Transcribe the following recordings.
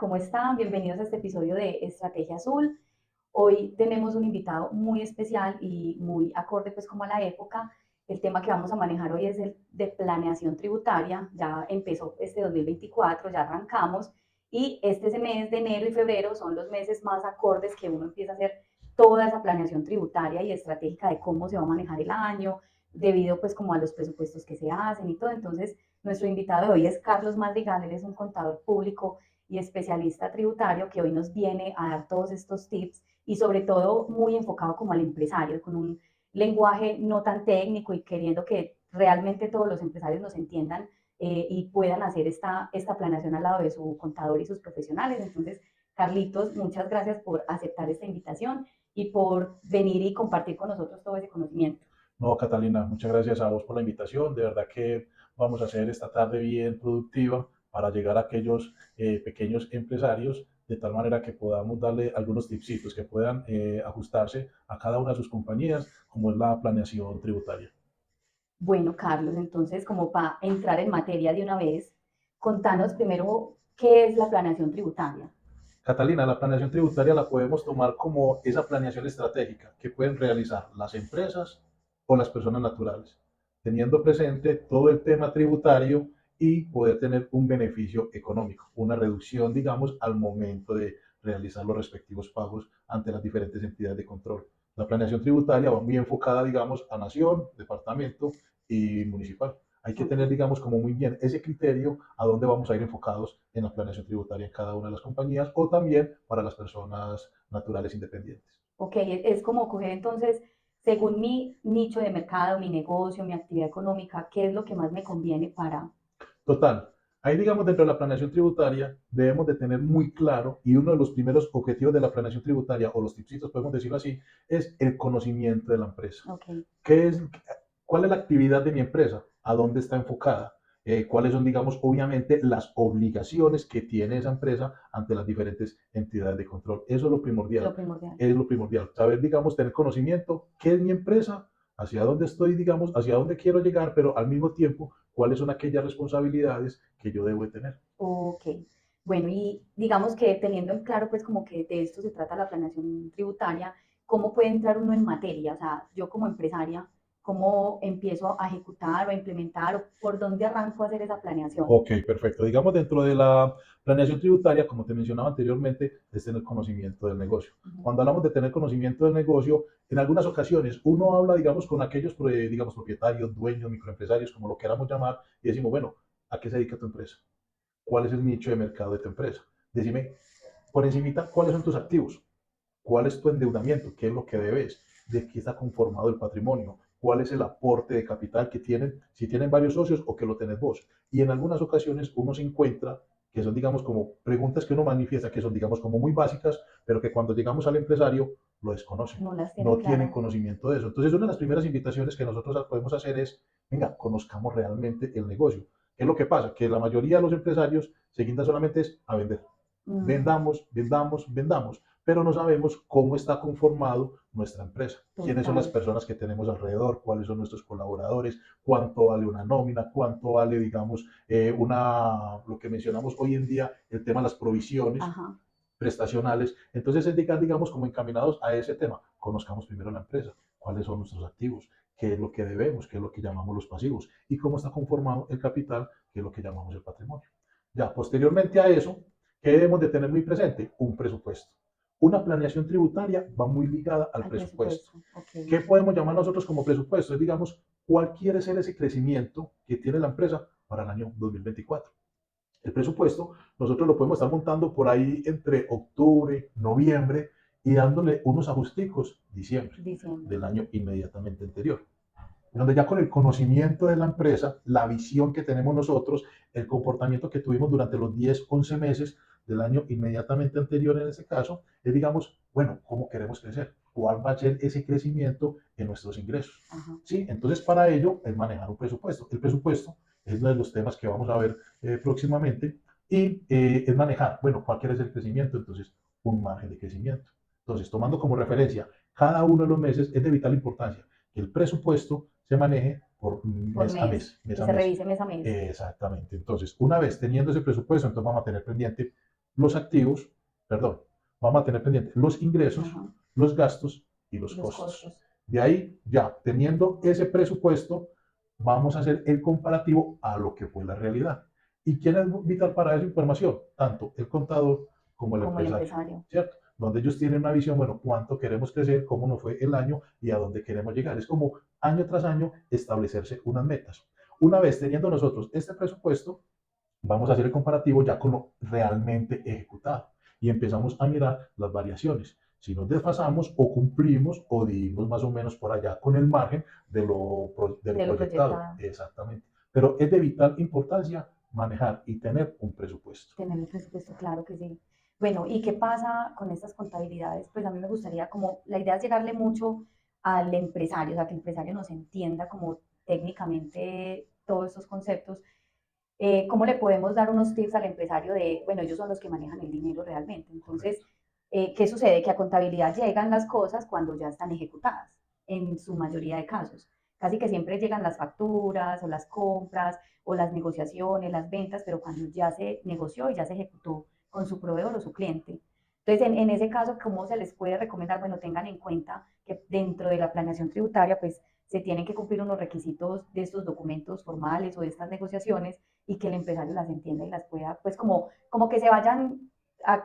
¿cómo están? Bienvenidos a este episodio de Estrategia Azul. Hoy tenemos un invitado muy especial y muy acorde pues como a la época. El tema que vamos a manejar hoy es el de planeación tributaria. Ya empezó este 2024, ya arrancamos y este mes de enero y febrero son los meses más acordes que uno empieza a hacer toda esa planeación tributaria y estratégica de cómo se va a manejar el año, debido pues como a los presupuestos que se hacen y todo. Entonces, nuestro invitado de hoy es Carlos Madrigal, él es un contador público y especialista tributario que hoy nos viene a dar todos estos tips y sobre todo muy enfocado como al empresario, con un lenguaje no tan técnico y queriendo que realmente todos los empresarios nos entiendan y puedan hacer esta planeación al lado de su contador y sus profesionales. Entonces, Carlitos, muchas gracias por aceptar esta invitación y por venir y compartir con nosotros todo ese conocimiento. No, Catalina, muchas gracias a vos por la invitación. De verdad que vamos a hacer esta tarde bien productiva para llegar a aquellos pequeños empresarios de tal manera que podamos darle algunos tipsitos que puedan ajustarse a cada una de sus compañías, como es la planeación tributaria. Bueno, Carlos, entonces, como para entrar en materia de una vez, contanos primero qué es la planeación tributaria. Catalina, la planeación tributaria la podemos tomar como esa planeación estratégica que pueden realizar las empresas o las personas naturales, teniendo presente todo el tema tributario y poder tener un beneficio económico, una reducción, digamos, al momento de realizar los respectivos pagos ante las diferentes entidades de control. La planeación tributaria va muy enfocada, digamos, a nación, departamento y municipal. Hay que tener, Ok, digamos, como muy bien ese criterio a dónde vamos a ir enfocados en la planeación tributaria en cada una de las compañías o también para las personas naturales independientes. okay, es como coger entonces, según mi nicho de mercado, mi negocio, mi actividad económica, qué es lo que más me conviene para... Total, ahí digamos dentro de la planeación tributaria debemos de tener muy claro y uno de los primeros objetivos de la planeación tributaria o los tipsitos, podemos decirlo así, es el conocimiento de la empresa. Ok, ¿Qué es, ¿Cuál es la actividad de mi empresa? ¿A dónde está enfocada? ¿Cuáles son, digamos, obviamente las obligaciones que tiene esa empresa ante las diferentes entidades de control? Eso lo primordial. es lo primordial. Saber, digamos, tener conocimiento, qué es mi empresa, hacia dónde estoy, digamos, hacia dónde quiero llegar, pero al mismo tiempo, cuáles son aquellas responsabilidades que yo debo de tener. Ok, bueno, y digamos que teniendo en claro pues como que de esto se trata la planeación tributaria, ¿cómo puede entrar uno en materia? O sea, yo como empresaria, ¿cómo empiezo a ejecutar o a implementar o por dónde arranco a hacer esa planeación? Ok, perfecto. Digamos, dentro de la planeación tributaria, como te mencionaba anteriormente, es tener conocimiento del negocio. Ujú. Cuando hablamos de tener conocimiento del negocio, en algunas ocasiones uno habla, digamos, con aquellos, digamos, propietarios, dueños, microempresarios, como lo queramos llamar, y decimos, bueno, ¿a qué se dedica tu empresa? ¿Cuál es el nicho de mercado de tu empresa? Decime, por encimita, ¿cuáles son tus activos? ¿Cuál es tu endeudamiento? ¿Qué es lo que debes? ¿De qué está conformado el patrimonio? ¿Cuál es el aporte de capital que tienen, si tienen varios socios o que lo tenés vos? Y en algunas ocasiones uno se encuentra que son, digamos, como preguntas que uno manifiesta, que son, digamos, como muy básicas, pero que cuando llegamos al empresario lo desconocen, No las tienen no tienen claras. conocimiento de eso. Entonces, una de las primeras invitaciones que nosotros podemos hacer es, venga, conozcamos realmente el negocio. ¿Qué es lo que pasa? Que la mayoría de los empresarios se guindan solamente es a vender. Mm, Vendamos, vendamos, vendamos, pero no sabemos cómo está conformado nuestra empresa, quiénes son las total. personas que tenemos alrededor, cuáles son nuestros colaboradores, cuánto vale una nómina, cuánto vale, digamos, lo que mencionamos hoy en día, el tema de las provisiones Ajá. prestacionales. Entonces, es digamos, como encaminados a ese tema. Conozcamos primero la empresa, cuáles son nuestros activos, qué es lo que debemos, qué es lo que llamamos los pasivos y cómo está conformado el capital, que es lo que llamamos el patrimonio. Ya, posteriormente a eso, ¿qué debemos de tener muy presente? Un presupuesto. Una planeación tributaria va muy ligada al Al presupuesto. presupuesto. Ok. ¿Qué podemos llamar nosotros como presupuesto? Es, digamos, cuál quiere ser ese crecimiento que tiene la empresa para el año 2024. El presupuesto nosotros lo podemos estar montando por ahí entre octubre, noviembre y dándole unos ajusticos diciembre Diciembre. del año inmediatamente anterior, donde ya con el conocimiento de la empresa, la visión que tenemos nosotros, el comportamiento que tuvimos durante los 10, 11 meses del año inmediatamente anterior en ese caso, es digamos, bueno, ¿cómo queremos crecer? ¿Cuál va a ser ese crecimiento en nuestros ingresos? Ajá. ¿Sí? Entonces, para ello es manejar un presupuesto. El presupuesto es uno de los temas que vamos a ver próximamente y es manejar, bueno, ¿cuál quiere ser el crecimiento? Entonces, un margen de crecimiento. Entonces, tomando como referencia cada uno de los meses, es de vital importancia que el presupuesto se maneje por Por mes a mes. mes, mes Que a se mes. revise mes a mes. Exactamente. Entonces, una vez teniendo ese presupuesto, entonces vamos a tener pendiente, los activos, perdón, vamos a tener pendiente los ingresos, Ajá. los gastos y los Los costos. costos. De ahí, ya teniendo ese presupuesto, vamos a hacer el comparativo a lo que fue la realidad. ¿Y quién es vital para esa información? Tanto el contador como el Como el empresario, empresario. ¿cierto? Donde ellos tienen una visión, bueno, cuánto queremos crecer, cómo nos fue el año y a dónde queremos llegar. Es como año tras año establecerse unas metas. Una vez teniendo nosotros este presupuesto, vamos a hacer el comparativo ya con lo realmente ejecutado y empezamos a mirar las variaciones. Si nos desfasamos o cumplimos o dimos más o menos por allá con el margen de lo De lo proyectado. proyectado. Exactamente. Pero es de vital importancia manejar y tener un presupuesto. Tener el presupuesto, claro que sí. Bueno, ¿y qué pasa con estas contabilidades? Pues a mí me gustaría como, la idea es llegarle mucho al empresario, o sea, que el empresario nos entienda como técnicamente todos estos conceptos. ¿Cómo le podemos dar unos tips al empresario de, bueno, ellos son los que manejan el dinero realmente? Entonces, Correcto. ¿qué sucede? Que a contabilidad llegan las cosas cuando ya están ejecutadas, en su mayoría de casos. Casi que siempre llegan las facturas o las compras o las negociaciones, las ventas, pero cuando ya se negoció y ya se ejecutó con su proveedor o su cliente. Entonces, en ese caso, ¿cómo se les puede recomendar? Bueno, tengan en cuenta que dentro de la planeación tributaria, pues se tienen que cumplir unos requisitos de estos documentos formales o de estas negociaciones y que el empresario las entienda y las pueda, pues como que se vayan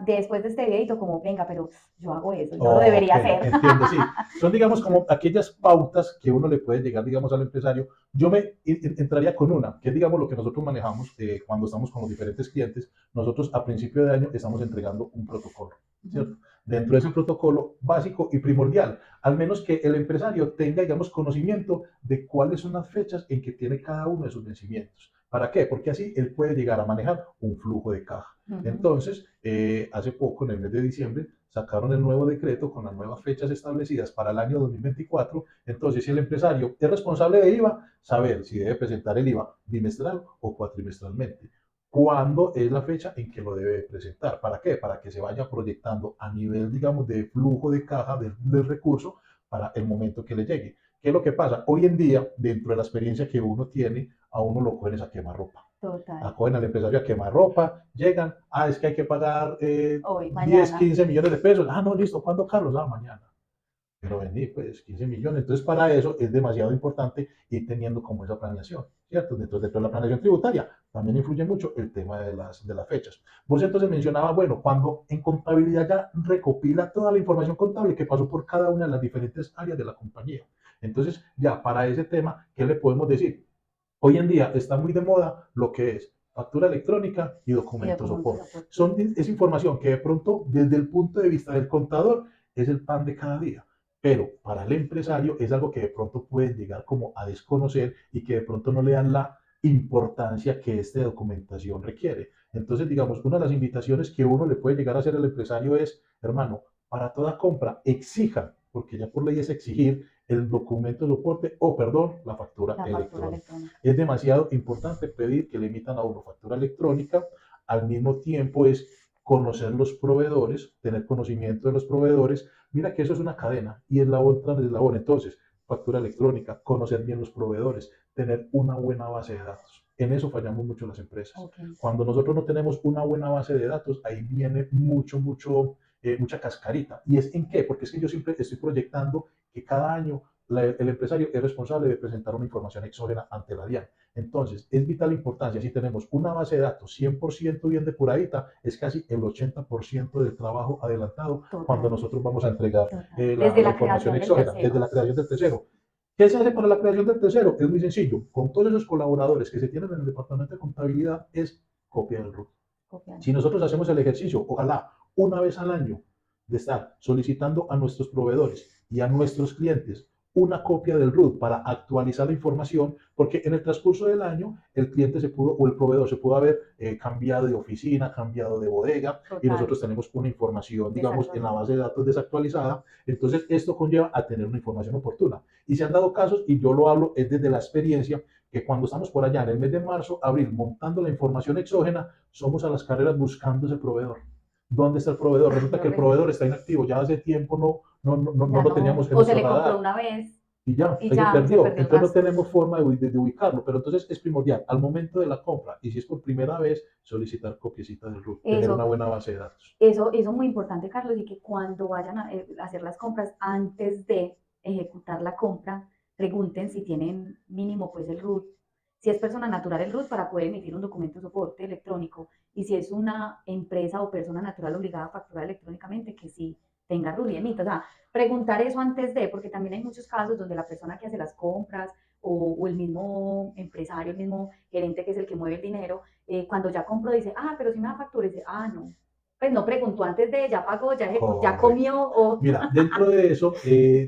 después de este videito, como, venga, pero yo hago eso, yo lo Ok, debería hacer. entiendo, sí. Son, digamos, como aquellas pautas que uno le puede llegar, digamos, al empresario. Yo me entraría con una, que es, digamos, lo que nosotros manejamos cuando estamos con los diferentes clientes. Nosotros a principio de año estamos entregando un protocolo, ¿cierto? Dentro de ese protocolo básico y primordial, al menos que el empresario tenga, digamos, conocimiento de cuáles son las fechas en que tiene cada uno de sus vencimientos. ¿Para qué? Porque así él puede llegar a manejar un flujo de caja. Entonces, hace poco, en el mes de diciembre, sacaron el nuevo decreto con las nuevas fechas establecidas para el año 2024. Entonces, si el empresario es responsable de IVA, saber si debe presentar el IVA bimestral o cuatrimestralmente. ¿Cuándo es la fecha en que lo debe presentar? ¿Para qué? Para que se vaya proyectando a nivel, digamos, de flujo de caja del recurso para el momento que le llegue. ¿Qué es lo que pasa? Hoy en día, dentro de la experiencia que uno tiene, a uno lo cogen a quemarropa. Total. Acogen al empresario a quemarropa, llegan, es que hay que pagar Hoy, 10, mañana. 15 millones de pesos. No, listo, ¿cuándo, Carlos? Mañana. Pero vení, pues 15 millones. Entonces, para eso es demasiado importante ir teniendo como esa planeación, ¿cierto? Dentro de la planeación tributaria también influye mucho el tema de las fechas. Vos entonces mencionaba, bueno, cuando en contabilidad ya recopila toda la información contable que pasó por cada una de las diferentes áreas de la compañía. Entonces, ya para ese tema, ¿qué le podemos decir? Hoy en día está muy de moda lo que es factura electrónica y Y documento documentos soporte. soporte. Es información que de pronto, desde el punto de vista del contador, es el pan de cada día. Pero para el empresario es algo que de pronto puede llegar como a desconocer y que de pronto no le dan la importancia que esta documentación requiere. Entonces, digamos, una de las invitaciones que uno le puede llegar a hacer al empresario es, hermano, para toda compra, exijan, porque ya por ley es exigir el documento de soporte o, perdón, la factura La factura electrónica. electrónica. Es demasiado importante pedir que le emitan a uno factura electrónica. Al mismo tiempo es conocer los proveedores, tener conocimiento de los proveedores. Mira que eso es una cadena y es la otra eslabón. Entonces, factura electrónica, conocer bien los proveedores, tener una buena base de datos. En eso fallamos mucho las empresas. Okay. Cuando nosotros no tenemos una buena base de datos, ahí viene mucha cascarita. ¿Y es en qué? Porque es que yo siempre estoy proyectando que cada año el empresario es responsable de presentar una información exógena ante la DIAN. Entonces, es vital importancia, si tenemos una base de datos 100% bien depuradita, es casi el 80% del trabajo adelantado cuando Total, nosotros vamos a entregar total. la, Desde la la información creación del exógena, desde tercero. la creación del tercero. ¿Qué se hace para la creación del tercero? Es muy sencillo. Con todos esos colaboradores que se tienen en el departamento de contabilidad, es copia del RUT. Copiando. Si nosotros hacemos el ejercicio, ojalá una vez al año, de estar solicitando a nuestros proveedores y a nuestros clientes una copia del RUT para actualizar la información, porque en el transcurso del año el cliente se pudo o el proveedor se pudo haber cambiado de oficina, cambiado de bodega y Total. nosotros tenemos una información, digamos, en la Desactualizado. base de datos desactualizada. Entonces, esto conlleva a tener una información oportuna. Y se han dado casos, y yo lo hablo es desde la experiencia, que cuando estamos por allá en el mes de marzo, abril, montando la información exógena, somos a las carreras buscando ese proveedor. ¿Dónde está el proveedor? Ay, Resulta que el horrible. proveedor está inactivo, ya hace tiempo no Ya lo no. teníamos en O se nuestro le compró radar. una vez. y ya, y ahí se ya se perdió. perdió el Entonces no gasto. tenemos forma de ubicarlo, pero entonces es primordial al momento de la compra, y si es por primera vez, solicitar copiecita del RUT, tener una Eso, buena base de datos. eso es muy importante, Carlos, y que cuando vayan a hacer las compras, antes de ejecutar la compra, pregunten si tienen mínimo pues el RUT. Si es persona natural el RUT para poder emitir un documento de soporte electrónico, y si es una empresa o persona natural obligada a facturar electrónicamente, que sí tenga RUT y emita. O sea, preguntar eso antes de, porque también hay muchos casos donde la persona que hace las compras o el mismo empresario, el mismo gerente que es el que mueve el dinero, cuando ya compró dice, ah, pero si me da factura, y dice, ah, no, pues no preguntó antes de, ya pagó, ya Correcto. comió, o... Mira, dentro de eso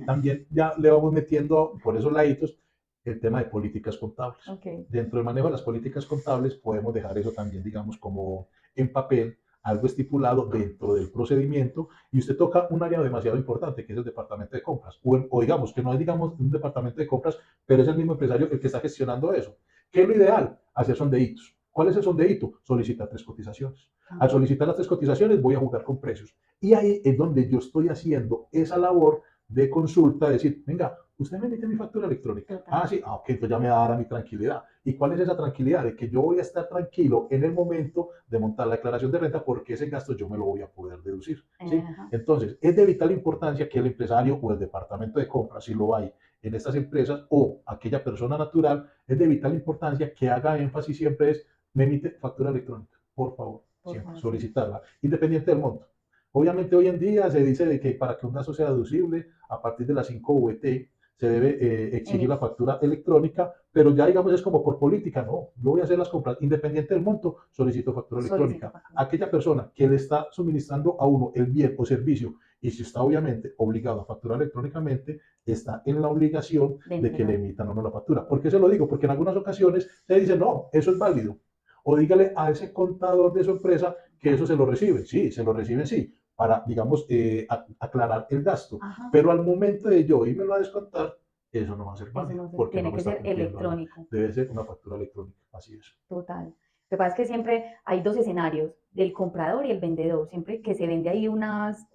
también ya le vamos metiendo por esos laditos el tema de políticas contables. Ok, Dentro del manejo de las políticas contables podemos dejar eso también, digamos, como en papel, algo estipulado dentro del procedimiento, y usted toca un área demasiado importante, que es el departamento de compras, o digamos que no es, digamos, un departamento de compras, pero es el mismo empresario el que está gestionando eso. ¿Qué es lo ideal? Hacer sondeitos. ¿Cuál es el sondeíto? Solicitar 3 cotizaciones. Al ajá, solicitar las 3 cotizaciones voy a jugar con precios. Y ahí es donde yo estoy haciendo esa labor de consulta, decir, venga, usted me emite mi factura electrónica. Ah, total, sí, ok, entonces ya me va a dar mi tranquilidad. ¿Y cuál es esa tranquilidad? De que yo voy a estar tranquilo en el momento de montar la declaración de renta, porque ese gasto yo me lo voy a poder deducir. ¿Sí? ajá, Entonces, es de vital importancia que el empresario o el departamento de compras, si lo hay en estas empresas, o aquella persona natural, es de vital importancia que haga énfasis siempre es, me emite factura electrónica, por favor, por siempre favor, sí, solicitarla, independiente del monto. Obviamente hoy en día se dice de que para que un gasto sea deducible, a partir de las 5 VT, se debe exigir la emite, factura electrónica, pero ya digamos es como por política, no, yo voy a hacer las compras, independiente del monto, solicito factura solicita electrónica. factura. Aquella persona que le está suministrando a uno el bien o servicio, y si está obviamente obligado a facturar electrónicamente, está en la obligación De de que le entregar. emitan a uno la factura. ¿Por qué se lo digo? Porque en algunas ocasiones se dice, no, eso es válido. O dígale a ese contador de su empresa que eso se lo recibe. Sí, se lo reciben, sí, para, digamos, aclarar el gasto. Ajá, Pero al momento de yo irme a descontar, eso no va a ser eso válido, no se, porque no tiene me que está ser cumpliendo la ley. electrónico, Debe ser una factura electrónica, así es. total. Lo que pasa es que siempre hay dos escenarios, del comprador y el vendedor. Siempre que se vende ahí unas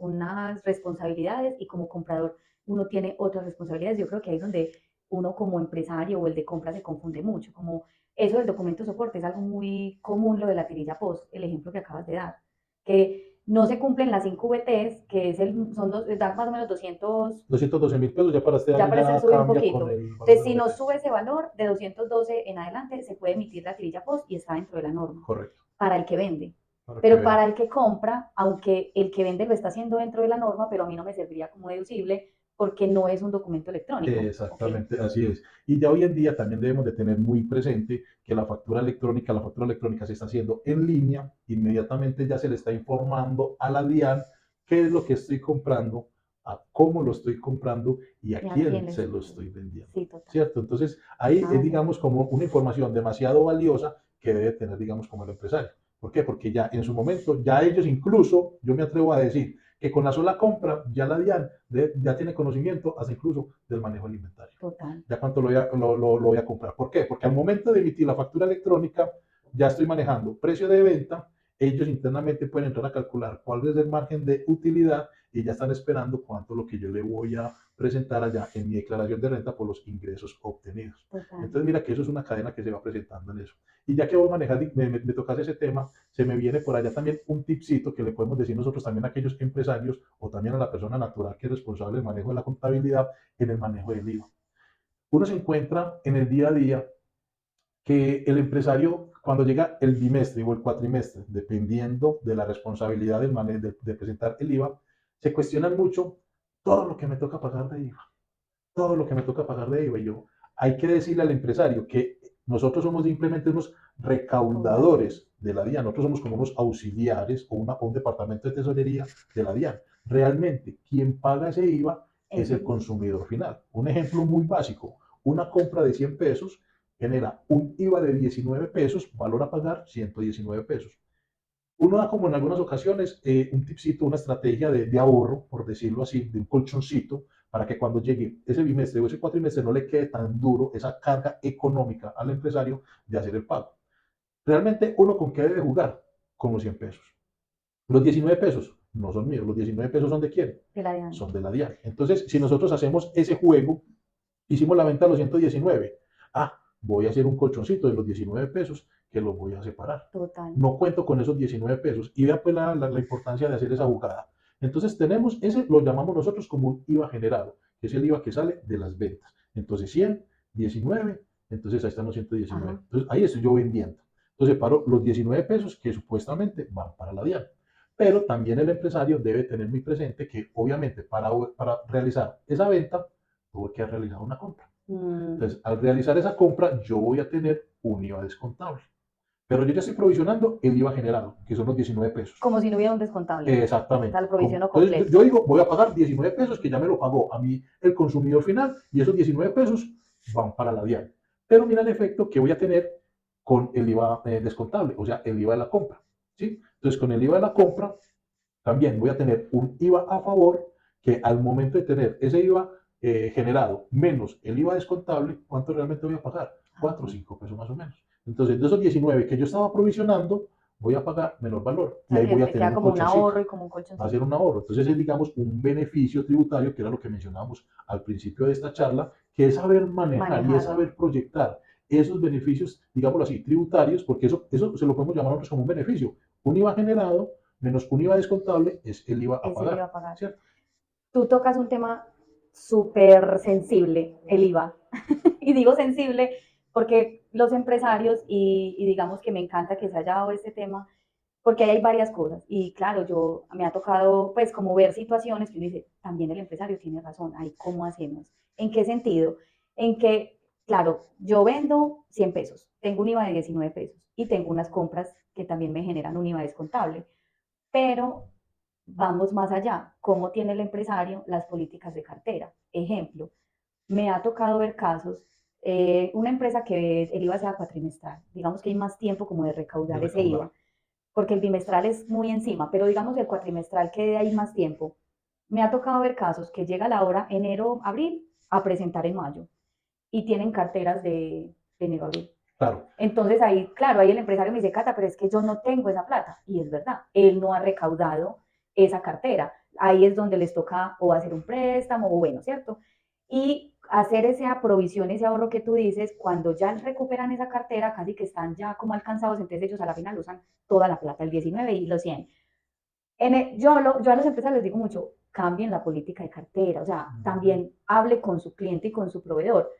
responsabilidades y como comprador uno tiene otras responsabilidades. Yo creo que ahí es donde uno como empresario o el de compra se confunde mucho. Como eso del documento de soporte es algo muy común, lo de la tirilla post, el ejemplo que acabas de dar. Que no se cumplen las 5 VTs, que es son da más o menos 200, 212.000 pesos ya para este ya año parece ya sube un cambia con poquito. el valor Entonces, de si los no BTs. sube ese valor de 212 en adelante, se puede emitir la tirilla post y está dentro de la norma Correcto, para el que vende. para que Pero vean. para el que compra, aunque el que vende lo está haciendo dentro de la norma, pero a mí no me serviría como deducible porque no es un documento electrónico. ¿Ok? Exactamente, así es. Y ya hoy en día también debemos de tener muy presente que la factura electrónica se está haciendo en línea, inmediatamente ya se le está informando a la DIAN qué es lo que estoy comprando, a cómo lo estoy comprando y a ¿Y a quién quién le se estoy lo vendiendo? estoy vendiendo. Sí, total. ¿Cierto? Entonces ahí es, Ah, ya. digamos, como una información demasiado valiosa que debe tener, digamos, como el empresario. ¿Por qué? Porque ya en su momento, ya ellos incluso, yo me atrevo a decir, que con la sola compra ya la DIAN ya tiene conocimiento hasta incluso del manejo del inventario. Total. Ya cuánto lo voy a comprar. ¿Por qué? Porque al momento de emitir la factura electrónica ya estoy manejando precio de venta, ellos internamente pueden entrar a calcular cuál es el margen de utilidad y ya están esperando cuánto es lo que yo le voy a presentar allá en mi declaración de renta por los ingresos obtenidos. Total. Entonces mira que eso es una cadena que se va presentando en eso. Y ya que vos manejas, me tocas ese tema, se me viene por allá también un tipcito que le podemos decir nosotros también a aquellos empresarios o también a la persona natural que es responsable del manejo de la contabilidad en el manejo del IVA. Uno se encuentra en el día a día que el empresario, cuando llega el bimestre o el cuatrimestre, dependiendo de la responsabilidad de presentar el IVA, se cuestionan mucho todo lo que me toca pagar de IVA, todo lo que me toca pagar de IVA. Y yo, hay que decirle al empresario que nosotros somos simplemente unos Caudadores. recaudadores de la DIAN, nosotros somos como unos auxiliares o un departamento de tesorería de la DIAN. Realmente, quien paga ese IVA es Es el el, consumidor final. Un ejemplo muy básico, una compra de 100 pesos genera un IVA de 19 pesos, valor a pagar 119 pesos. Uno da como en algunas ocasiones un tipcito, una estrategia de ahorro, por decirlo así, de un colchoncito, para que cuando llegue ese bimestre o ese cuatrimestre no le quede tan duro esa carga económica al empresario de hacer el pago. Realmente uno con qué debe jugar, con los 100 pesos. Los 19 pesos no son míos, los 19 pesos son de quién, de la DIAN. son de la DIAN. Entonces, si nosotros hacemos ese juego Hicimos la venta a los 119. Ah, voy a hacer un colchoncito de los 19 pesos que los voy a separar. Total. No cuento con esos 19 pesos. Y vea pues la importancia de hacer esa jugada. Entonces tenemos, ese lo llamamos nosotros como un IVA generado, que es el IVA que sale de las ventas. Entonces 100, 19, entonces ahí están los 119. Ajá. Entonces ahí estoy yo vendiendo. Entonces separo los 19 pesos que supuestamente van para la DIAN. Pero también el empresario debe tener muy presente que obviamente para realizar esa venta tuve que haber realizado una compra. Entonces, al realizar esa compra, yo voy a tener un IVA descontable. Pero yo ya estoy provisionando el IVA generado, que son los 19 pesos. Como si no hubiera un descontable. O sea, Exactamente. lo provisiono Entonces, completo. yo digo, voy a pagar 19 pesos, que ya me lo pagó a mí el consumidor final, y esos 19 pesos van para la DIAN. Pero mira el efecto que voy a tener con el IVA descontable, o sea, el IVA de la compra. ¿Sí? Entonces, con el IVA de la compra, también voy a tener un IVA a favor, que al momento de tener ese IVA generado menos el IVA descontable, ¿cuánto realmente voy a pagar? 4 o 5 pesos más o menos. Entonces, de esos 19 que yo estaba provisionando, voy a pagar menor valor O y sea, ahí que voy a te tener queda un como un colchoncito. ahorro y como un Va a ser colchoncito. un ahorro. Entonces es, digamos, un beneficio tributario, que era lo que mencionábamos al principio de esta charla, que es saber manejar y es Manejarlo. saber proyectar esos beneficios, digámoslo así, tributarios, porque eso se lo podemos llamar nosotros como un beneficio. Un IVA generado menos un IVA descontable es el IVA a Ese le iba pagar, a pagar. ¿cierto? Tú tocas un tema súper sensible, el IVA. Y digo sensible porque los empresarios, y digamos que me encanta que se haya dado este tema, porque hay varias cosas. Y claro, yo me ha tocado pues como ver situaciones que uno dice, también el empresario tiene razón, ahí cómo hacemos. ¿En qué sentido? En que, claro, yo vendo 100 pesos, tengo un IVA de 19 pesos y tengo unas compras que también me generan un IVA descontable, pero vamos más allá. ¿Cómo tiene el empresario las políticas de cartera? Ejemplo, me ha tocado ver casos, una empresa que el IVA sea cuatrimestral, digamos que hay más tiempo como de De recaudar ese recaudar. IVA, porque el bimestral es muy encima, pero digamos el cuatrimestral que hay más tiempo. Me ha tocado ver casos que llega la hora enero, abril, a presentar en mayo y tienen carteras de enero, abril. Claro. Entonces ahí, claro, ahí el empresario me dice, Cata, pero es que yo no tengo esa plata. Y es verdad, él no ha recaudado esa cartera. Ahí es donde les toca o hacer un préstamo o bueno, ¿cierto? Y hacer esa provisión, ese ahorro que tú dices, cuando ya recuperan esa cartera, casi que están ya como alcanzados, entonces ellos a la final usan toda la plata, el 19 y los 100. Yo a los empresarios les digo mucho, cambien la política de cartera, o sea, también hable con su cliente y con su proveedor.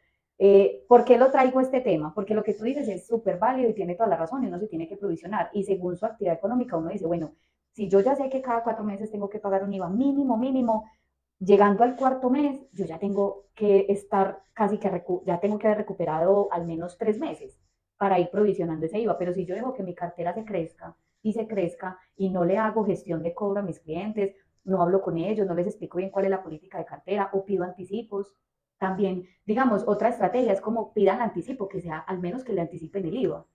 ¿Por qué lo traigo este tema? Porque lo que tú dices es súper válido y tiene toda la razón y uno se tiene que provisionar. Y según su actividad económica, uno dice, bueno, si yo ya sé que cada 4 meses tengo que pagar un IVA mínimo, mínimo, llegando al cuarto mes, yo ya tengo que estar casi que, ya tengo que haber recuperado al menos 3 meses para ir provisionando ese IVA. Pero si yo dejo que mi cartera se crezca y no le hago gestión de cobro a mis clientes, no hablo con ellos, no les explico bien cuál es la política de cartera o pido anticipos. También, digamos, otra estrategia es como pidan anticipo, que sea al menos que le anticipen el IVA.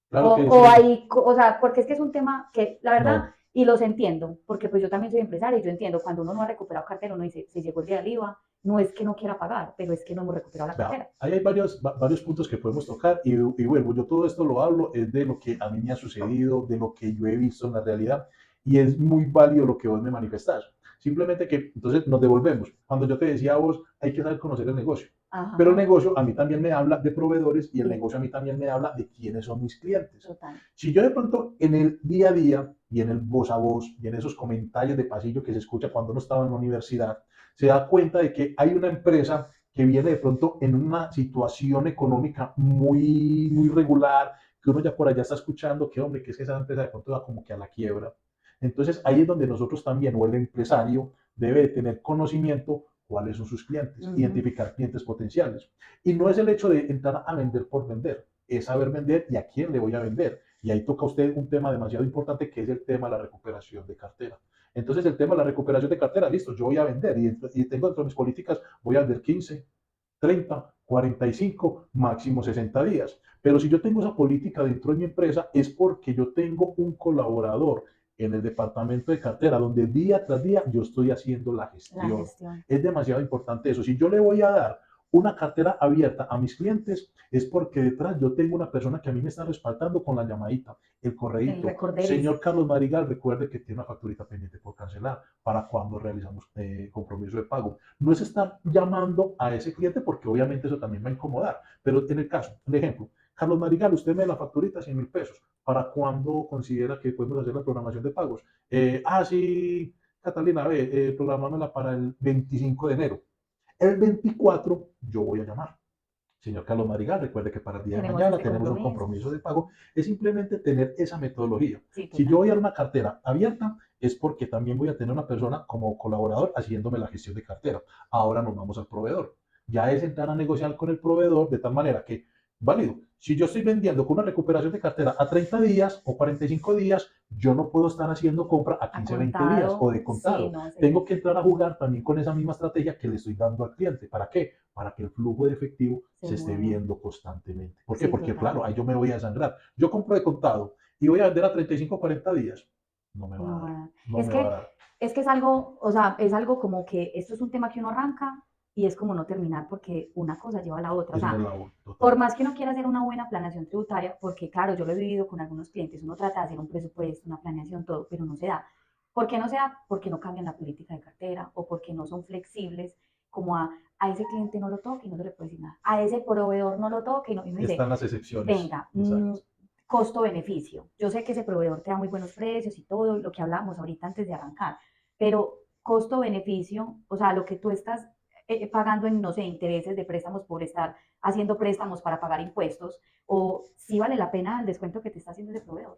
Claro que O sí. hay, o sea, porque es que es un tema que, la verdad, No. y los entiendo, porque pues yo también soy empresaria y yo entiendo, cuando uno no ha recuperado cartera, uno dice, se llegó el día del IVA, no es que no quiera pagar, pero es que no hemos recuperado la Vea, cartera. ahí hay varios puntos que podemos tocar y vuelvo, yo todo esto lo hablo es de lo que a mí me ha sucedido, de lo que yo he visto en la realidad y es muy válido lo que vos me manifestás. Simplemente que entonces nos devolvemos. Cuando yo te decía a vos, hay que saber conocer el negocio. Pero el Ajá, negocio a mí también me habla de proveedores y el y negocio a mí también me habla de quiénes son mis clientes. total. Si yo de pronto en el día a día y en el voz a voz y en esos comentarios de pasillo que se escucha cuando uno estaba en la universidad, se da cuenta de que hay una empresa que viene de pronto en una situación económica muy regular, que uno ya por allá está escuchando que, hombre, que es que esa empresa de pronto va como que a la quiebra. Entonces ahí es donde nosotros también, o el empresario, debe de tener conocimiento cuáles son sus clientes, Ujú. identificar clientes potenciales. Y no es el hecho de entrar a vender por vender, es saber vender y a quién le voy a vender. Y ahí toca a usted un tema demasiado importante que es el tema de la recuperación de cartera. Entonces el tema de la recuperación de cartera, listo, yo voy a vender y tengo dentro de mis políticas, voy a vender 15, 30, 45, máximo 60 días. Pero si yo tengo esa política dentro de mi empresa es porque yo tengo un colaborador en el departamento de cartera donde día tras día yo estoy haciendo la La gestión. gestión. Es demasiado importante eso. Si yo le voy a dar una cartera abierta a mis clientes es porque detrás yo tengo una persona que a mí me está respaldando con la llamadita, el El correíto. recorderis. Señor Carlos Marigal, recuerde que tiene una facturita pendiente por cancelar para cuando realizamos compromiso de pago. No es estar llamando a ese cliente porque obviamente eso también va a incomodar, pero en el caso, un ejemplo, Carlos Marigal, usted me da la facturita 100.000 pesos. ¿Para cuándo considera que podemos hacer la programación de pagos? Sí, Catalina, programámosla para el 25 de enero. El 24 yo voy a llamar. Señor Carlos Marigal, recuerde que para el día de Tenemos mañana este tenemos un compromiso. compromiso de pago. Es simplemente tener esa metodología. Sí, Si yo total. voy a dar una cartera abierta, es porque también voy a tener una persona como colaborador haciéndome la gestión de cartera. Ahora nos vamos al proveedor. Ya es entrar a negociar con el proveedor de tal manera que, válido, si yo estoy vendiendo con una recuperación de cartera a 30 días o 45 días, yo no puedo estar haciendo compra a A 15, 20 días o contado, de sí, contado. no Tengo sería. que entrar a jugar también con esa misma estrategia que le estoy dando al cliente. ¿Para qué? Para que el flujo de efectivo Se se esté mueva. viendo constantemente. ¿Por qué? Sí, Porque total. claro, ahí yo me voy a sangrar. Yo compro de contado y voy a vender a 35 o 40 días. No me va a No va dar. a dar. No Es me va a que, dar. es que es algo, o sea, es algo como que esto es un tema que uno arranca y es como no terminar porque una cosa lleva a la otra. O Es un sea, eslabón por total. más que uno quiera hacer una buena planeación tributaria, porque claro, yo lo he vivido con algunos clientes, uno trata de hacer un presupuesto, una planeación, todo, pero no se da. ¿Por qué no se da? Porque no cambian la política de cartera o porque no son flexibles como a ese cliente no lo toque y no se le puede decir nada. A ese proveedor no lo toque y, no, y uno dice, Están las excepciones. venga, Exacto. costo-beneficio. Yo sé que ese proveedor te da muy buenos precios y todo lo que hablamos ahorita antes de arrancar, pero costo-beneficio, o sea, lo que tú estás pagando en, no sé, intereses de préstamos por estar haciendo préstamos para pagar impuestos, o si vale la pena el descuento que te está haciendo ese proveedor.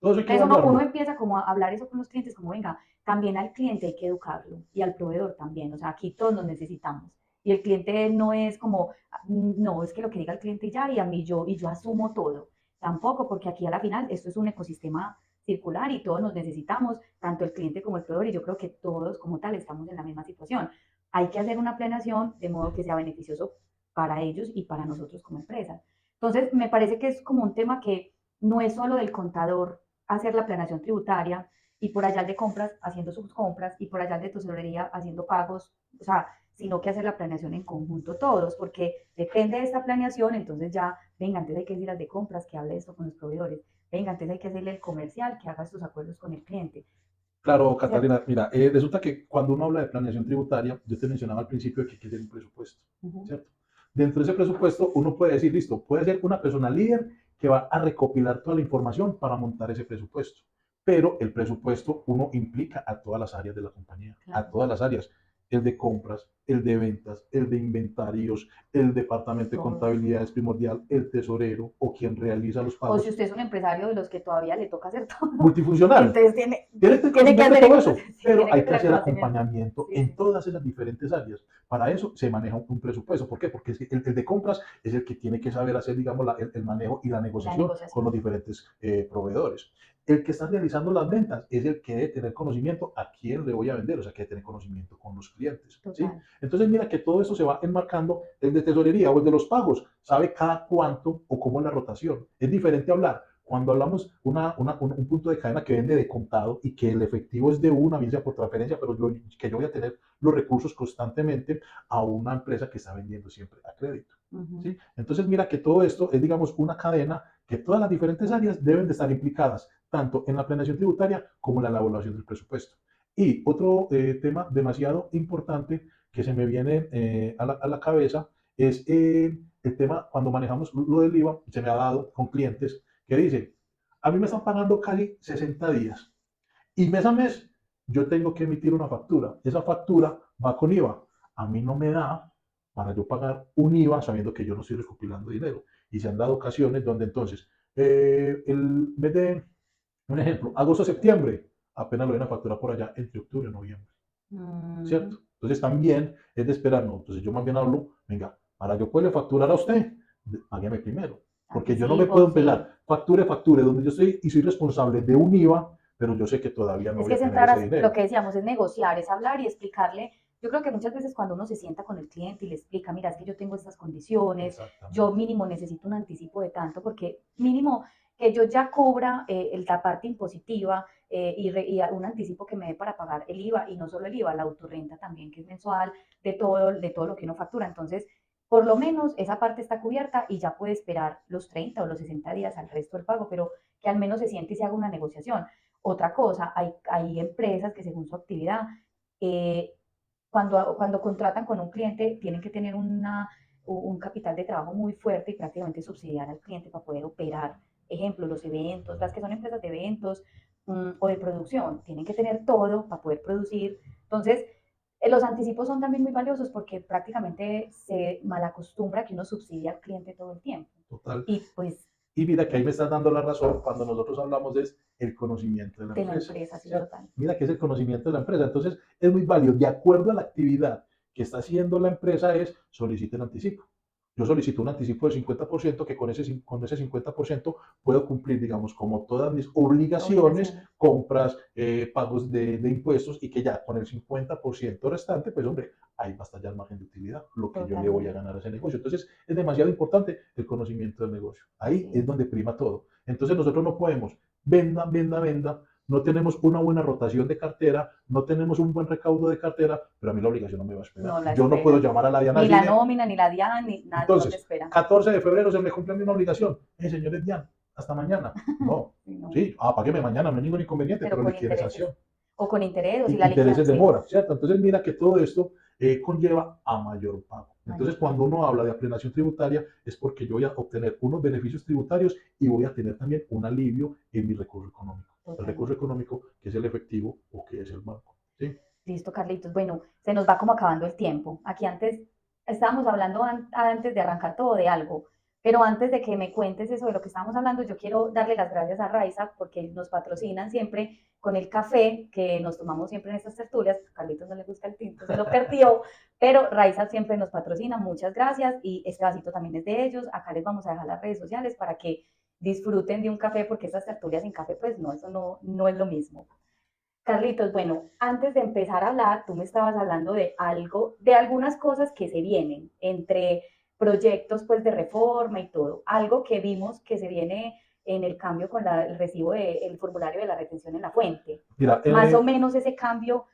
Todo eso hay que Entonces uno evaluarlo. empieza como a hablar eso con los clientes, como venga, también al cliente hay que educarlo y al proveedor también, o sea, aquí todos nos necesitamos. Y el cliente no es como, no, es que lo que diga el cliente ya y a mí yo asumo todo. Tampoco, porque aquí a la final esto es un ecosistema circular y todos nos necesitamos, tanto el cliente como el proveedor, y yo creo que todos como tal estamos en la misma situación. Hay que hacer una planeación de modo que sea beneficioso para ellos y para nosotros como empresa. Entonces, me parece que es como un tema que no es solo del contador hacer la planeación tributaria y por allá el de compras haciendo sus compras y por allá el de tesorería haciendo pagos, o sea, sino que hacer la planeación en conjunto todos, porque depende de esta planeación, entonces ya, venga, antes hay que decir al de compras que hable esto con los proveedores, venga, antes hay que hacerle el comercial que haga estos acuerdos con el cliente, Claro, ¿cierto? Catalina, mira, resulta que cuando uno habla de planeación tributaria, yo te mencionaba al principio de que hay que hacer un presupuesto, Uh -huh. ¿cierto? Dentro de ese presupuesto, uno puede decir, listo, puede ser una persona líder que va a recopilar toda la información para montar ese presupuesto. Pero el presupuesto, uno implica a todas las áreas de la compañía, a Claro. todas las áreas, el de compras, el de ventas, el de inventarios, el departamento de Todos. contabilidad es primordial, el tesorero o quien realiza los O si pagos, usted es un empresario de los que todavía le toca hacer todo, multifuncional. entonces Tiene que tener tiene que conocimiento de hacer, todo eso, sí, pero tiene que hay que tener hacer conocimiento. acompañamiento Sí, en sí. todas esas diferentes áreas. Para eso se maneja un presupuesto. ¿Por qué? Porque es que el de compras es el que tiene que saber hacer, digamos, el manejo y la Y la negociación con negociación. los diferentes proveedores. El que está realizando las ventas es el que debe tener conocimiento a quién le voy a vender, o sea, que debe tener conocimiento con los clientes. ¿Sí? Total. Entonces, mira que todo eso se va enmarcando. El de tesorería o el de los pagos sabe cada cuánto o cómo es la rotación. Es diferente hablar cuando hablamos un punto de cadena que vende de contado y que el efectivo es de una, bien sea por transferencia, pero que yo voy a tener los recursos constantemente a una empresa que está vendiendo siempre a crédito. Uh -huh. ¿Sí? Entonces mira que todo esto es, digamos, una cadena que todas las diferentes áreas deben de estar implicadas, tanto en la planeación tributaria como en la elaboración del presupuesto. Y otro tema demasiado importante que se me viene a la cabeza es el tema cuando manejamos lo del IVA, se me ha dado con clientes que dicen, a mí me están pagando casi 60 días y mes a mes yo tengo que emitir una factura. Esa factura va con IVA. A mí no me da para yo pagar un IVA sabiendo que yo no estoy recopilando dinero. Y se han dado ocasiones donde entonces, el mes de, un ejemplo, agosto-septiembre, apenas lo ven a factura por allá entre octubre y noviembre. Uh -huh. ¿Cierto? Entonces también es de esperar, no, entonces yo más bien hablo, venga, para yo poderle facturar a usted, págueme primero, porque yo no me puedo Anticipo, sí. empezar, facture, donde yo estoy y soy responsable de un IVA, pero yo sé que todavía no Es voy que a es tener entrar ese a lo dinero. que decíamos, es negociar, es hablar y explicarle. Yo creo que muchas veces cuando uno se sienta con el cliente y le explica, mira, es que yo tengo estas condiciones, yo Exactamente. mínimo necesito un anticipo de tanto, porque mínimo que yo ya cobra la parte impositiva y un anticipo que me dé para pagar el IVA y no solo el IVA, la autorrenta también que es mensual, de todo lo que uno factura. Entonces, por lo menos esa parte está cubierta y ya puede esperar los 30 o los 60 días al resto del pago, pero que al menos se siente y se haga una negociación. Otra cosa, hay empresas que según su actividad, eh, cuando contratan con un cliente, tienen que tener un capital de trabajo muy fuerte y prácticamente subsidiar al cliente para poder operar. Ejemplo, los eventos, las que son empresas de eventos o de producción, tienen que tener todo para poder producir. Entonces, los anticipos son también muy valiosos porque prácticamente se malacostumbra que uno subsidia al cliente todo el tiempo. Total. Y pues Y mira que ahí me estás dando la razón cuando nosotros hablamos es el conocimiento de la de la empresa, empresa, sí, ¿cierto? total. Mira que es el conocimiento de la empresa. Entonces, es muy válido. De acuerdo a la actividad que está haciendo la empresa es soliciten anticipo. Yo solicito un anticipo de 50% que con ese 50% puedo cumplir, digamos, como todas mis obligaciones, Obligaciones. compras, pagos de impuestos y que ya con el 50% restante, pues hombre, ahí va a estar ya el margen de utilidad, lo que yo le voy a Totalmente. ganar a ese negocio. Entonces, es demasiado importante el conocimiento del negocio. Ahí Así es es. donde prima todo. Entonces, nosotros no podemos venda, venda, venda, no tenemos una buena rotación de cartera, no tenemos un buen recaudo de cartera, pero a mí la obligación no me va a esperar. No la Yo no puedo espera. llamar a la DIAN a Ni la decirle, nómina, ni la DIAN, ni nada, no te entonces, espera. 14 de febrero se me cumple a mí una obligación. Señores DIAN, hasta mañana. No, Sí, no. sí, págueme mañana, no hay ningún inconveniente, Pero pero le con quiere intereses. sanción. O con interés, o si la Intereses liquida, de sí, mora, ¿cierto? Entonces mira que todo esto conlleva a mayor pago. Entonces mayor cuando pago. uno habla de aplanación tributaria es porque yo voy a obtener unos beneficios tributarios y voy a tener también un alivio en mi recurso económico. El recurso Totalmente. económico que es el efectivo o que es el banco. ¿Sí? Listo, Carlitos. Bueno, se nos va como acabando el tiempo. Aquí antes estábamos hablando antes de arrancar todo de algo, pero antes de que me cuentes eso de lo que estábamos hablando, yo quiero darle las gracias a Raiza porque nos patrocinan siempre con el café que nos tomamos siempre en estas tertulias. A Carlitos no le gusta el tinto, se lo perdió, pero Raiza siempre nos patrocina. Muchas gracias y este vasito también es de ellos. Acá les vamos a dejar las redes sociales para que disfruten de un café porque estas tertulias sin café, pues no, eso no es lo mismo. Carlitos, bueno, antes de empezar a hablar, tú me estabas hablando de algo, de algunas cosas que se vienen entre proyectos pues de reforma y todo. Algo que vimos que se viene en el cambio con el recibo del formulario de la retención en la fuente. Mira, Más o menos ese cambio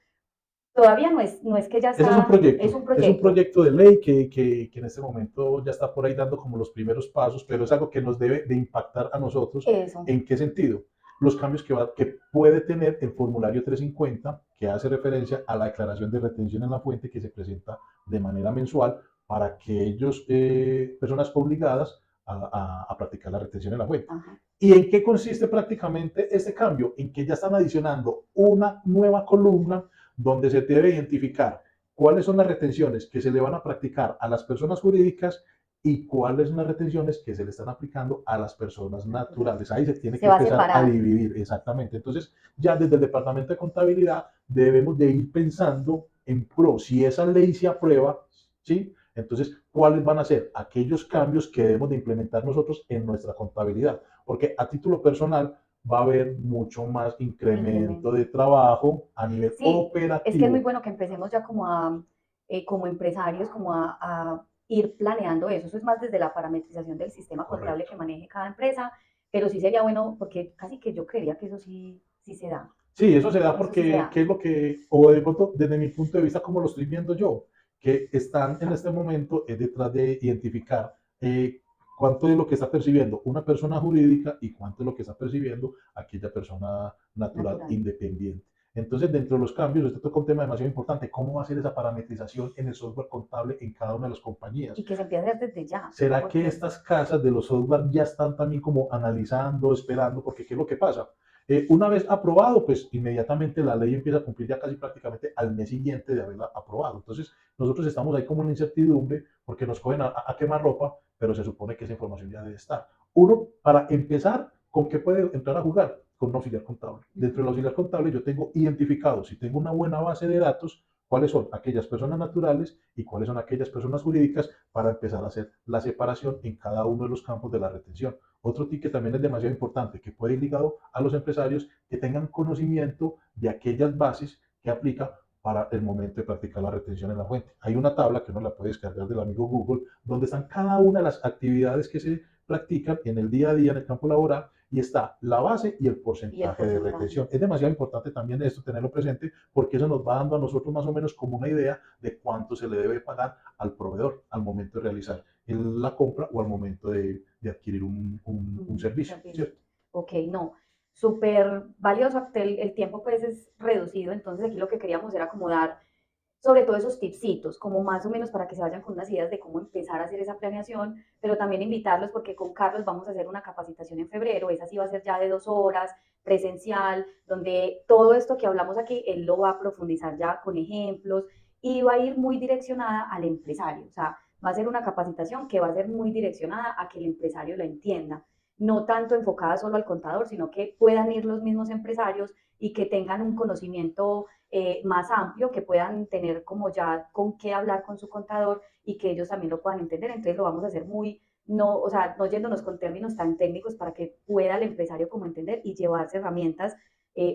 todavía no es que ya ese está, es un es un proyecto. proyecto de ley que en este momento ya está por ahí dando como los primeros pasos, pero es algo que nos debe de impactar a nosotros. Eso. ¿En qué sentido? Los cambios que puede tener el formulario 350, que hace referencia a la declaración de retención en la fuente que se presenta de manera mensual para aquellos personas obligadas a practicar la retención en la fuente. Ajá. ¿Y en qué consiste prácticamente este cambio? En que ya están adicionando una nueva columna donde se debe identificar cuáles son las retenciones que se le van a practicar a las personas jurídicas y cuáles son las retenciones que se le están aplicando a las personas Natural. naturales. Ahí se tiene Se que va a empezar a separar. dividir exactamente. Entonces, ya desde el Departamento de Contabilidad debemos de ir pensando en pro, si esa ley se aprueba, ¿sí? Entonces, ¿cuáles van a ser aquellos cambios que debemos de implementar nosotros en nuestra contabilidad? Porque a título personal, va a haber mucho más incremento Incremento. de trabajo a nivel Sí, es que es muy operativo. bueno que empecemos ya como empresarios, a ir planeando eso. Eso es más desde la parametrización del sistema contable Correcto. que maneje cada empresa, pero sí sería bueno, porque casi que yo creería que eso sí se da. Sí, eso se da Eso sí se porque, da. ¿qué es lo que, o de pronto, desde mi punto de vista, como lo estoy viendo yo, que están en este momento es detrás de identificar cuánto es lo que está percibiendo una persona jurídica y cuánto es lo que está percibiendo aquella persona natural Natural. independiente. Entonces, dentro de los cambios, usted toca un tema demasiado importante, ¿cómo va a ser esa parametrización en el software contable en cada una de las compañías? Y que se empiece a hacer desde ya, ¿Será que porque estas casas de los software ya están también como analizando, esperando? Porque ¿qué es lo que pasa? Una vez aprobado, pues inmediatamente la ley empieza a cumplir ya casi prácticamente al mes siguiente de haberla aprobado. Entonces, nosotros estamos ahí como en incertidumbre porque nos cogen a quemar ropa, pero se supone que esa información ya debe estar. Uno, para empezar, ¿con qué puede entrar a jugar? Con un auxiliar contable. Dentro del auxiliar contable yo tengo identificado, si tengo una buena base de datos, cuáles son aquellas personas naturales y cuáles son aquellas personas jurídicas para empezar a hacer la separación en cada uno de los campos de la retención. Otro tip que también es demasiado importante, que puede ir ligado a los empresarios que tengan conocimiento de aquellas bases que aplica para el momento de practicar la retención en la fuente. Hay una tabla que uno la puede descargar del amigo Google, donde están cada una de las actividades que se practican en el día a día en el campo laboral y está la base y el Y el porcentaje de porcentaje. retención. Es demasiado importante también esto tenerlo presente porque eso nos va dando a nosotros más o menos como una idea de cuánto se le debe pagar al proveedor al momento de realizar la compra o al momento de adquirir un servicio, Servicio. ¿cierto? Ok, no. Súper valioso. El tiempo pues es reducido, entonces aquí lo que queríamos era como dar sobre todo esos tipsitos, como más o menos para que se vayan con unas ideas de cómo empezar a hacer esa planeación, pero también invitarlos porque con Carlos vamos a hacer una capacitación en febrero, esa sí va a ser ya de 2 horas, presencial, donde todo esto que hablamos aquí, él lo va a profundizar ya con ejemplos y va a ir muy direccionada al empresario, o sea, va a ser una capacitación que va a ser muy direccionada a que el empresario la entienda, no tanto enfocada solo al contador, sino que puedan ir los mismos empresarios y que tengan un conocimiento más amplio, que puedan tener como ya con qué hablar con su contador y que ellos también lo puedan entender. Entonces lo vamos a hacer muy, no, o sea, no yéndonos con términos tan técnicos para que pueda el empresario como entender y llevarse herramientas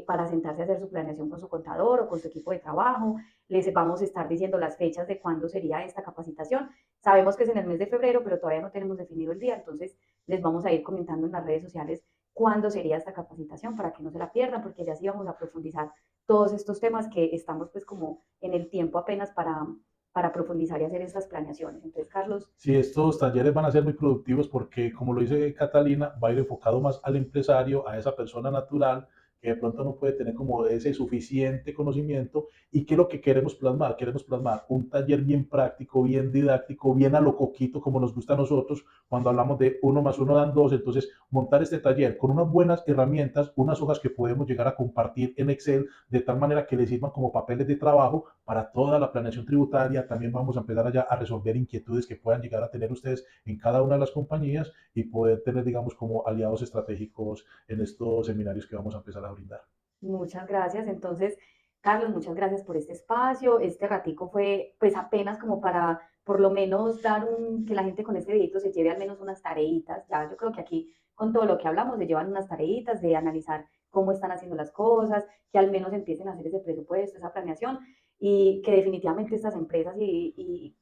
para sentarse a hacer su planeación con su contador o con su equipo de trabajo. Les vamos a estar diciendo las fechas de cuándo sería esta capacitación. Sabemos que es en el mes de febrero, pero todavía no tenemos definido el día, entonces les vamos a ir comentando en las redes sociales cuándo sería esta capacitación para que no se la pierdan, porque ya sí vamos a profundizar todos estos temas que estamos pues como en el tiempo apenas para profundizar y hacer estas planeaciones. Entonces, Carlos, Sí, estos talleres van a ser muy productivos porque, como lo dice Catalina, va a ir enfocado más al empresario, a esa persona natural que de pronto no puede tener como ese suficiente conocimiento. ¿Y qué es lo que queremos plasmar? Queremos plasmar un taller bien práctico, bien didáctico, bien a lo coquito, como nos gusta a nosotros, cuando hablamos de uno más uno dan dos. Entonces, montar este taller con unas buenas herramientas, unas hojas que podemos llegar a compartir en Excel, de tal manera que les sirvan como papeles de trabajo para toda la planeación tributaria. También vamos a empezar allá a resolver inquietudes que puedan llegar a tener ustedes en cada una de las compañías y poder tener, digamos, como aliados estratégicos en estos seminarios que vamos a empezar a brindar. muchas gracias. Entonces, Carlos, muchas gracias por este espacio. Este ratico fue pues apenas como para por lo menos dar que la gente con este videito se lleve al menos unas tareitas. Ya yo creo que aquí con todo lo que hablamos se llevan unas tareitas de analizar cómo están haciendo las cosas, que al menos empiecen a hacer ese presupuesto, esa planeación y que definitivamente estas empresas y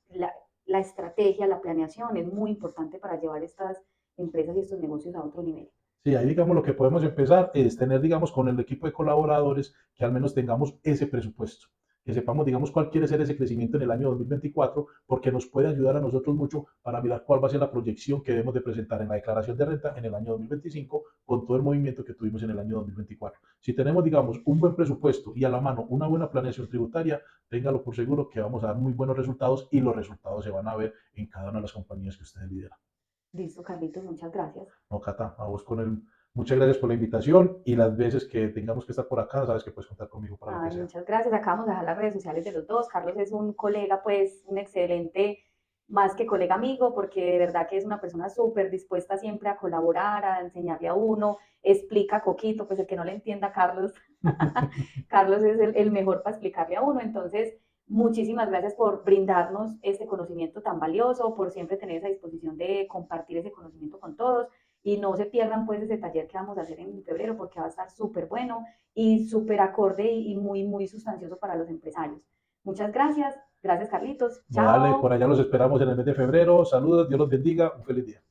la estrategia, la planeación es muy importante para llevar estas empresas y estos negocios a otro nivel. Sí, ahí digamos lo que podemos empezar es tener, digamos, con el equipo de colaboradores que al menos tengamos ese presupuesto, que sepamos, digamos, cuál quiere ser ese crecimiento en el año 2024, porque nos puede ayudar a nosotros mucho para mirar cuál va a ser la proyección que debemos de presentar en la declaración de renta en el año 2025 con todo el movimiento que tuvimos en el año 2024. Si tenemos, digamos, un buen presupuesto y a la mano una buena planeación tributaria, téngalo por seguro que vamos a dar muy buenos resultados y los resultados se van a ver en cada una de las compañías que ustedes lideran. Listo, Carlitos, muchas gracias. No, Cata, a vos con el. Muchas gracias por la invitación y las veces que tengamos que estar por acá, sabes que puedes contar conmigo para lo que Ay, sea. muchas gracias. Acá vamos a dejar las redes sociales de los dos. Carlos es un colega, pues, un excelente, más que colega amigo, porque de verdad que es una persona súper dispuesta siempre a colaborar, a enseñarle a uno, explica coquito, pues el que no le entienda a Carlos, Carlos es el mejor para explicarle a uno. Entonces, muchísimas gracias por brindarnos este conocimiento tan valioso, por siempre tener esa disposición de compartir ese conocimiento con todos. Y no se pierdan pues ese taller que vamos a hacer en febrero porque va a estar súper bueno y súper acorde y muy, muy sustancioso para los empresarios. Muchas gracias. Gracias, Carlitos. No, dale, por Chao. allá los esperamos en el mes de febrero. Saludos, Dios los bendiga, un feliz día.